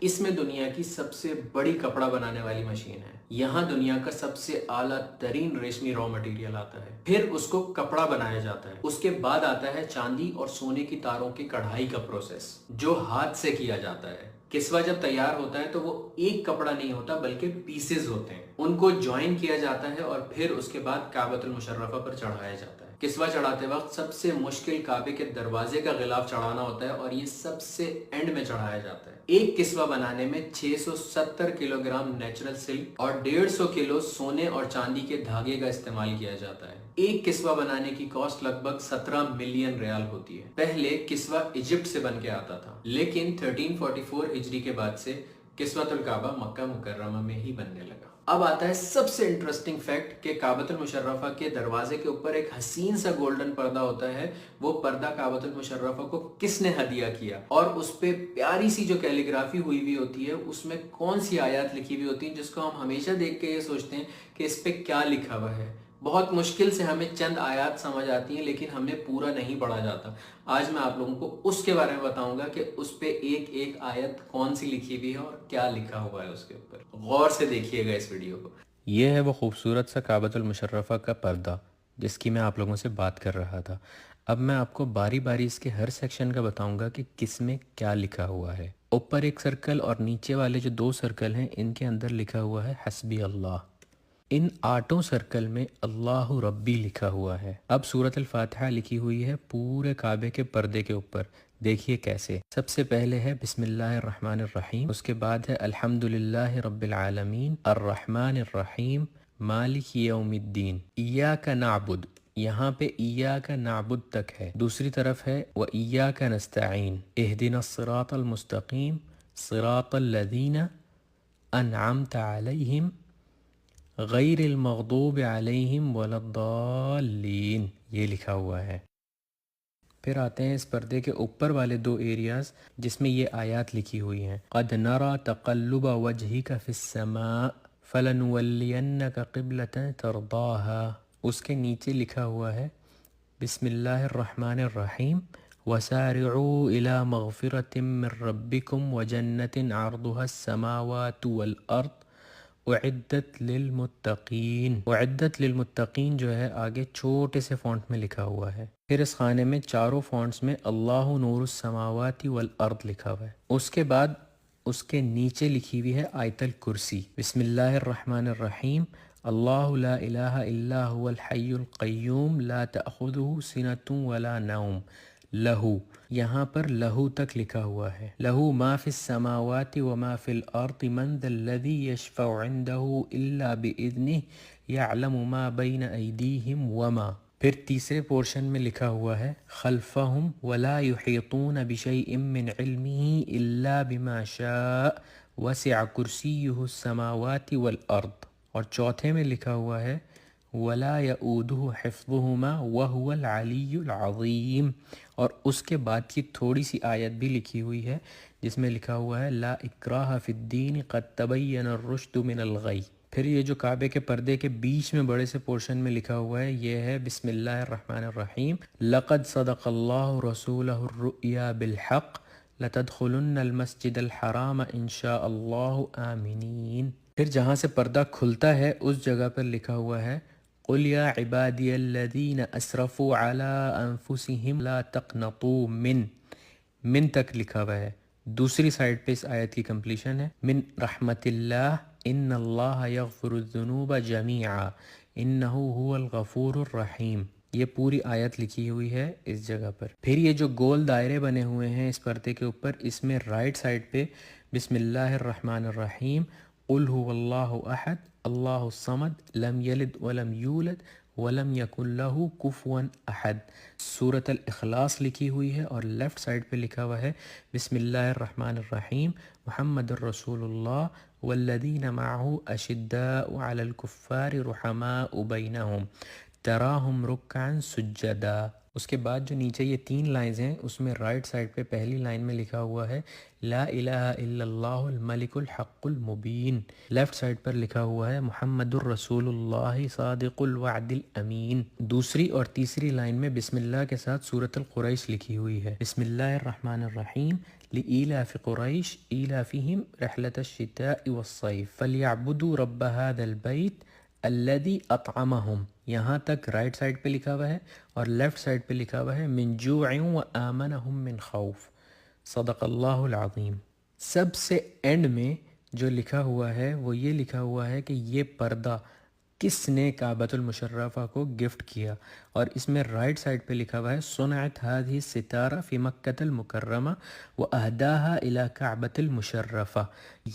اس میں دنیا کی سب سے بڑی کپڑا بنانے والی مشین ہے۔ یہاں دنیا کا سب سے اعلیٰ ترین ریشمی را مٹیریل آتا ہے، پھر اس کو کپڑا بنایا جاتا ہے۔ اس کے بعد آتا ہے چاندی اور سونے کی تاروں کی کڑھائی کا پروسیس، جو ہاتھ سے کیا جاتا ہے۔ کسوہ جب تیار ہوتا ہے تو وہ ایک کپڑا نہیں ہوتا بلکہ پیسز ہوتے ہیں، ان کو جوائن کیا جاتا ہے اور پھر اس کے بعد کعبۃ المشرفہ پر چڑھایا جاتا ہے۔ کسوہ چڑھاتے وقت سب سے مشکل کعبے کے دروازے کا غلاف چڑھانا ہوتا ہے اور یہ سب سے اینڈ میں چڑھایا جاتا ہے۔ ایک کسوہ بنانے میں 670 کلو گرام نیچرل سلک اور 150 کلو سونے اور چاندی کے دھاگے کا استعمال کیا جاتا ہے۔ ایک کسوہ بنانے کی کاسٹ لگ بھگ 17 ملین ریال ہوتی ہے۔ پہلے کسوہ ایجپٹ سے بن کے آتا تھا، لیکن 1344 ہجری کے بعد سے کسوۃ الکعبہ مکہ مکرمہ میں ہی بننے لگا۔ اب آتا ہے سب سے انٹرسٹنگ فیکٹ کہ کعبۃ المشرفہ کے دروازے کے اوپر ایک حسین سا گولڈن پردہ ہوتا ہے۔ وہ پردہ کعبۃ المشرفہ کو کس نے ہدیہ کیا، اور اس پہ پیاری سی جو کیلیگرافی ہوئی ہوتی ہے، اس میں کون سی آیات لکھی ہوئی ہوتی ہیں جس کو ہم ہمیشہ دیکھ کے یہ سوچتے ہیں کہ اس پہ کیا لکھا ہوا ہے۔ بہت مشکل سے ہمیں چند آیات سمجھ آتی ہیں لیکن ہمیں پورا نہیں پڑھا جاتا۔ آج میں آپ لوگوں کو اس کے بارے میں بتاؤں گا کہ اس پہ ایک ایک آیت کون سی لکھی ہوئی ہے اور کیا لکھا ہوا ہے اس کے اوپر۔ غور سے دیکھیے گا اس ویڈیو کو۔ یہ ہے وہ خوبصورت سا کعبۃ المشرفہ کا پردہ جس کی میں آپ لوگوں سے بات کر رہا تھا۔ اب میں آپ کو باری باری اس کے ہر سیکشن کا بتاؤں گا کہ کس میں کیا لکھا ہوا ہے۔ اوپر ایک سرکل اور نیچے والے جو 2 سرکل ہیں ان کے اندر لکھا ہوا ہے حسبی اللہ۔ ان 8 سرکل میں اللہ ربی لکھا ہوا ہے۔ اب سورۃ الفاتحہ لکھی ہوئی ہے پورے کعبے کے پردے کے اوپر۔ دیکھیے کیسے۔ سب سے پہلے ہے بسم اللہ الرحمن الرحیم، اس کے بعد ہے الحمد للہ رب العالمین الرحمن الرحیم مالک یوم الدین ایاک نعبد، یہاں پہ ایاک نعبد تک ہے۔ دوسری طرف ہے وایاک نستعین اہدنا الصراط المستقیم صراط الذین انعمت علیہم غیر المغضوب علیہم ولا الضالین، یہ لکھا ہوا ہے۔ پھر آتے ہیں اس پردے کے اوپر والے 2 ایریاز جس میں یہ آیات لکھی ہوئی ہیں۔ قد نرى تقلب وجهك في السماء فلنولینک قبلۃ ترضاها، اس کے نیچے لکھا ہوا ہے بسم اللہ الرحمن الرحیم وسارعوا الى مغفرۃ من ربکم وجنۃ عرضها السماوات والارض اعدت للمتقین۔ اعدت للمتقین جو ہے آگے چھوٹے سے فونٹ میں لکھا ہوا ہے۔ پھر اس خانے میں چاروں فونٹس میں اللہ نور السماوات والارض لکھا ہوا ہے۔ اس کے بعد اس کے نیچے لکھی ہوئی ہے آیت الکرسی بسم اللہ الرحمن الرحیم اللہ لا الہ الا هو الحی القیوم لا تأخذہ سنۃ ولا نوم لہو، یہاں پر لہو تک لکھا ہوا ہے۔ لہو ما فی السماوات وما فی الارض من ذا الذی یشفع عندہ الا باذنہ یعلم ما بین ایدیہم وما، پھر تیسرے پورشن میں لکھا ہوا ہے خلفہم ولا یحیطون بشیء من علمہ الا بما شاء وسع کرسیہ السماوات والارض، اور چوتھے میں لکھا ہوا ہے ولا یؤودہ حفظہما وہو العلی العظیم، اور اس کے بعد کی تھوڑی سی آیت بھی لکھی ہوئی ہے جس میں لکھا ہوا ہے لا اکراہ فی الدین قد تبین الرشد من الغی۔ پھر یہ جو کعبے کے پردے کے بیچ میں بڑے سے پورشن میں لکھا ہوا ہے یہ ہے بسم اللہ الرحمن الرحیم لقد صدق اللہ رسولہ الرؤیا بالحق لتدخلن المسجد الحرام ان شاء اللہ آمنین۔ پھر جہاں سے پردہ کھلتا ہے اس جگہ پر لکھا ہوا ہے قل یا عبادی الذین اسرفوا علی انفسہم لا تقنطوا من تک لکھا ہوا ہے۔ دوسری سائڈ پہ اس آیت کی کمپلیشن ہے من رحمت اللہ ان اللہ یغفر الذنوب جمیعا انہ هو الغفور الرحیم، یہ پوری آیت لکھی ہوئی ہے اس جگہ پر۔ پھر یہ جو گول دائرے بنے ہوئے ہیں اس پردے کے اوپر، اس میں رائٹ سائڈ پہ بسم اللہ الرحمن الرحیم قل هو اللہ احد اللہ الصمد لم یلد ولم یولد ولم یکن لہ کفوا احد، سورۃ الاخلاص لکھی ہوئی ہے، اور لیفٹ سائڈ پہ لکھا ہوا ہے بسم اللہ الرحمن الرحیم محمد الرسول اللہ والذین معہ اشداء علی الکفار رحماء بینہم تراہم رکعا سجدا۔ اس کے بعد جو نیچے یہ 3 لائنز ہیں اس میں رائٹ سائڈ پہ پہلی لائن میں لکھا ہوا ہے لا الہ الا اللہ الملک الحق المبین، لیفٹ سائڈ پر لکھا ہوا ہے محمد الرسول اللہ صادق الوعد الامین۔ دوسری اور تیسری لائن میں بسم اللہ کے ساتھ سورۃ القریش لکھی ہوئی ہے بسم اللہ الرحمن الرحیم لإيلاف قريش إيلافهم رحلة الشتاء والصيف فليعبدوا رب هذا البيت الذي أطعمهم. یہاں تک رائٹ سائڈ پہ لکھا ہوا ہے اور لیفٹ سائڈ پہ لکھا ہوا ہے من جوع وآمنهم من خوف. صدق اللہ العظیم. سب سے اینڈ میں جو لکھا ہوا ہے وہ یہ لکھا ہوا ہے کہ یہ پردہ کس نے کعبۃ المشرفہ کو گفٹ کیا، اور اس میں رائٹ سائڈ پہ لکھا ہوا ہے صنعت هذه الستارہ فی مکۃ المکرمہ واہداها الی کعبۃ المشرفہ.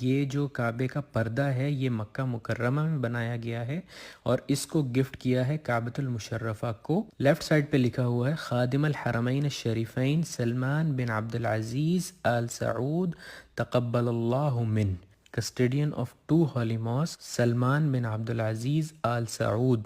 یہ جو کعبے کا پردہ ہے یہ مکہ مکرمہ میں بنایا گیا ہے اور اس کو گفٹ کیا ہے کعبۃ المشرفہ کو. لیفٹ سائڈ پہ لکھا ہوا ہے خادم الحرمین الشریفین سلمان بن عبد العزیز آل سعود تقبل اللہ من، custodian of two holy mosques, Salman bin Abdul Aziz Al Saud